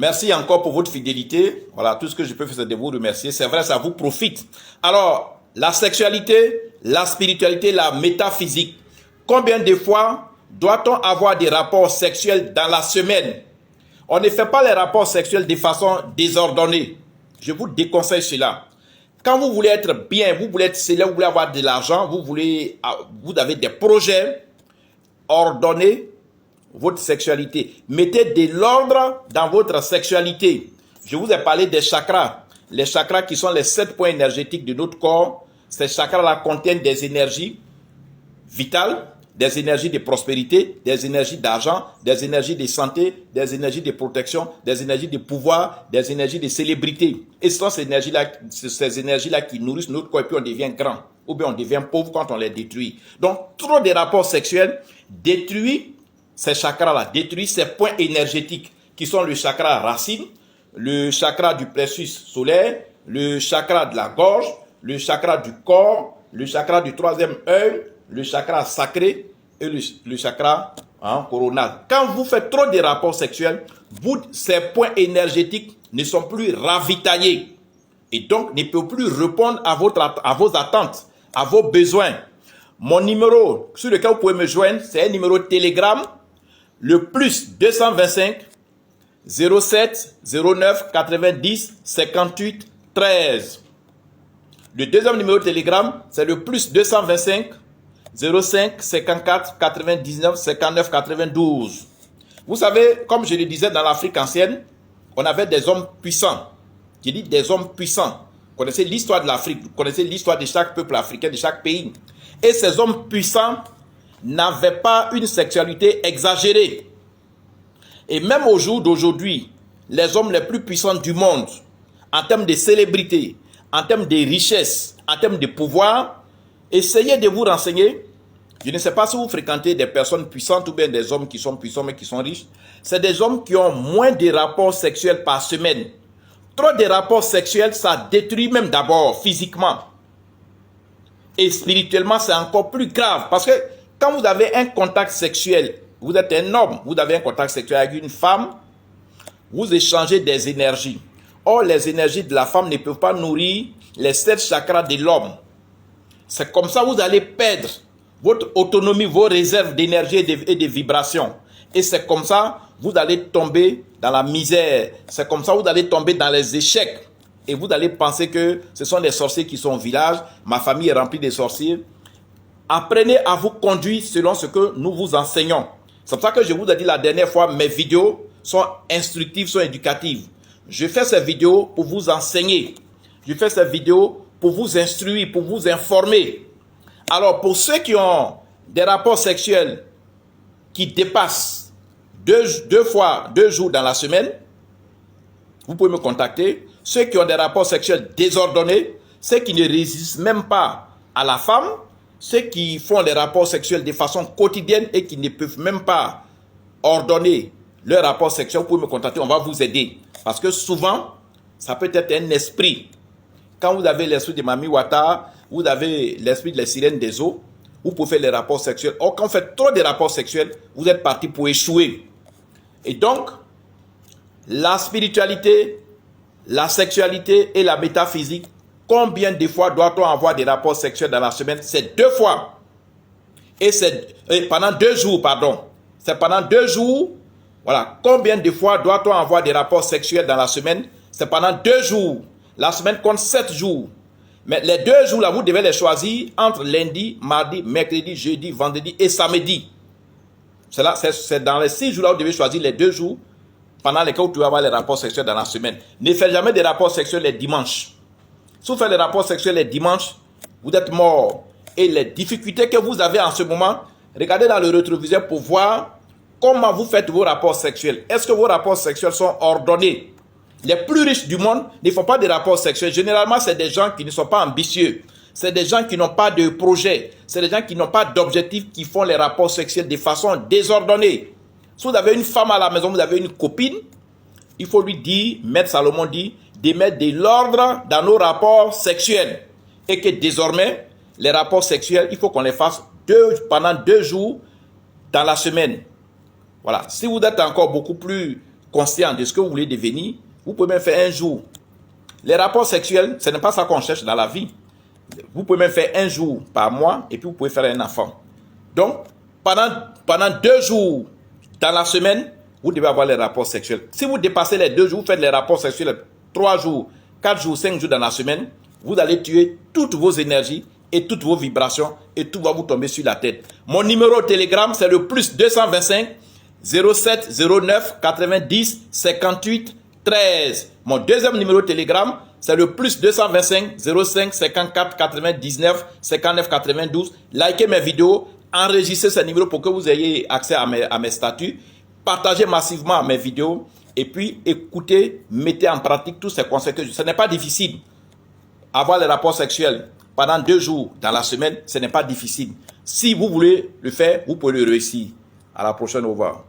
Merci encore pour votre fidélité. Voilà, tout ce que je peux faire, c'est de vous remercier. C'est vrai, ça vous profite. Alors, la sexualité, la spiritualité, la métaphysique. Combien de fois doit-on avoir des rapports sexuels dans la semaine? On ne fait pas les rapports sexuels de façon désordonnée. Je vous déconseille cela. Quand vous voulez être bien, vous voulez être célèbre, vous voulez avoir de l'argent, vous avez des projets, ordonnez votre sexualité. Mettez de l'ordre dans votre sexualité. Je vous ai parlé des chakras. Les chakras qui sont les 7 points énergétiques de notre corps. Ces chakras-là contiennent des énergies vitales, des énergies de prospérité, des énergies d'argent, des énergies de santé, des énergies de protection, des énergies de pouvoir, des énergies de célébrité. Et ce sont ces énergies-là qui nourrissent notre corps et puis on devient grand. Ou bien on devient pauvre quand on les détruit. Donc, trop de rapports sexuels détruisent ces chakras-là, détruisent ces points énergétiques qui sont le chakra racine, le chakra du plexus solaire, le chakra de la gorge, le chakra du corps, le chakra du troisième œil, le chakra sacré et le chakra coronal. Quand vous faites trop de rapports sexuels, ces points énergétiques ne sont plus ravitaillés et donc ne peuvent plus répondre à vos attentes, à vos besoins. Mon numéro sur lequel vous pouvez me joindre, c'est un numéro Telegram, le plus 225 07 09 90 58 13. Le deuxième numéro Telegram, c'est le plus 225 05 54 99 59 92. Vous savez, comme je le disais, dans l'Afrique ancienne, on avait des hommes puissants. Je dis des hommes puissants. Vous connaissez l'histoire de l'Afrique, vous connaissez l'histoire de chaque peuple africain, de chaque pays. Et ces hommes puissants n'avaient pas une sexualité exagérée. Et même au jour d'aujourd'hui, les hommes les plus puissants du monde, en termes de célébrité, en termes de richesse, en termes de pouvoir, essayez de vous renseigner. Je ne sais pas si vous fréquentez des personnes puissantes ou bien des hommes qui sont puissants mais qui sont riches. C'est des hommes qui ont moins de rapports sexuels par semaine. Trop de rapports sexuels, ça détruit même d'abord physiquement. Et spirituellement, c'est encore plus grave. Parce que quand vous avez un contact sexuel, vous êtes un homme, vous avez un contact sexuel avec une femme, vous échangez des énergies. Or, les énergies de la femme ne peuvent pas nourrir les 7 chakras de l'homme. C'est comme ça que vous allez perdre votre autonomie, vos réserves d'énergie et de vibrations. Et c'est comme ça que vous allez tomber dans la misère. C'est comme ça que vous allez tomber dans les échecs. Et vous allez penser que ce sont des sorciers qui sont au village. Ma famille est remplie de sorciers. Apprenez à vous conduire selon ce que nous vous enseignons. C'est pour ça que je vous ai dit la dernière fois, mes vidéos sont instructives, sont éducatives. Je fais ces vidéos pour vous enseigner. Je fais ces vidéos pour vous instruire, pour vous informer. Alors, pour ceux qui ont des rapports sexuels qui dépassent deux jours dans la semaine, vous pouvez me contacter. Ceux qui ont des rapports sexuels désordonnés, ceux qui ne résistent même pas à la femme, ceux qui font des rapports sexuels de façon quotidienne et qui ne peuvent même pas ordonner leur rapport sexuel, vous pouvez me contacter, on va vous aider. Parce que souvent, ça peut être un esprit. Quand vous avez l'esprit de Mami Wata, vous avez l'esprit de la sirène des eaux, vous pouvez faire les rapports sexuels. Or, quand vous faites trop de rapports sexuels, vous êtes parti pour échouer. Et donc, la spiritualité, la sexualité et la métaphysique, combien de fois doit-on avoir des rapports sexuels dans la semaine? C'est 2 fois. Et c'est pendant 2 jours, pardon. C'est pendant 2 jours. Voilà. Combien de fois doit-on avoir des rapports sexuels dans la semaine? C'est pendant 2 jours. La semaine compte 7 jours. Mais les 2 jours là, vous devez les choisir entre lundi, mardi, mercredi, jeudi, vendredi et samedi. C'est dans les 6 jours là, vous devez choisir les 2 jours pendant lesquels vous devez avoir les rapports sexuels dans la semaine. Ne faites jamais des rapports sexuels les dimanches. Si vous faites les rapports sexuels les dimanches, vous êtes mort. Et les difficultés que vous avez en ce moment, regardez dans le rétroviseur pour voir comment vous faites vos rapports sexuels. Est-ce que vos rapports sexuels sont ordonnés? Les plus riches du monde ne font pas de rapports sexuels. Généralement, c'est des gens qui ne sont pas ambitieux. C'est des gens qui n'ont pas de projet. C'est des gens qui n'ont pas d'objectif, qui font les rapports sexuels de façon désordonnée. Si vous avez une femme à la maison, vous avez une copine, il faut lui dire, Maître Salomon dit, de mettre de l'ordre dans nos rapports sexuels. Et que désormais, les rapports sexuels, il faut qu'on les fasse pendant 2 jours dans la semaine. Voilà. Si vous êtes encore beaucoup plus conscient de ce que vous voulez devenir, vous pouvez même faire un jour. Les rapports sexuels, ce n'est pas ça qu'on cherche dans la vie. Vous pouvez même faire un jour par mois et puis vous pouvez faire un enfant. Donc, pendant 2 jours dans la semaine, vous devez avoir les rapports sexuels. Si vous dépassez les 2 jours, vous faites les rapports sexuels 3 jours, 4 jours, 5 jours dans la semaine, vous allez tuer toutes vos énergies et toutes vos vibrations et tout va vous tomber sur la tête. Mon numéro Telegram, c'est le plus 225 07 09 90 58 13. Mon deuxième numéro Telegram, c'est le plus 225 05 54 99 59 92. Likez mes vidéos, enregistrez ce numéro pour que vous ayez accès à mes statuts. Partagez massivement mes vidéos et puis écoutez, mettez en pratique tous ces conseils que ce n'est pas difficile. Avoir les rapports sexuels pendant 2 jours dans la semaine, ce n'est pas difficile. Si vous voulez le faire, vous pouvez le réussir. À la prochaine, au revoir.